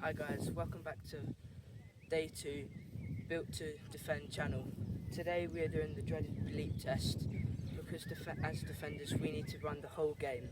Hi guys, welcome back to day 2, Built to Defend channel. Today we are doing the dreaded bleep test because as defenders we need to run the whole game.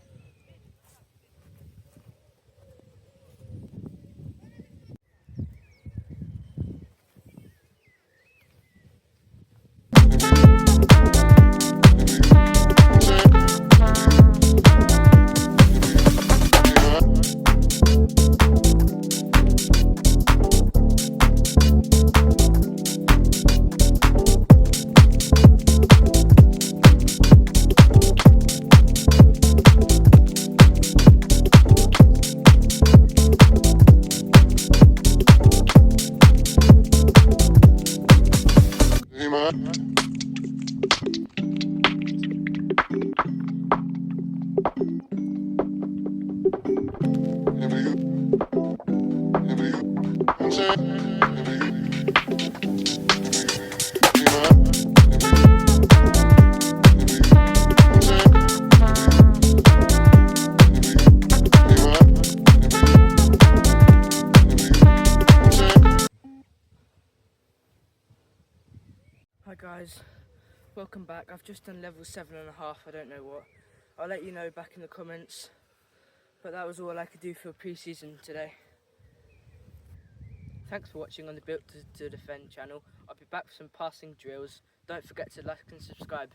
Hi guys, welcome back. I've just done level 7.5, I don't know what. I'll let you know back in the comments, but that was all I could do for pre-season today. Thanks for watching on the Built to Defend channel. I'll be back for some passing drills. Don't forget to like and subscribe.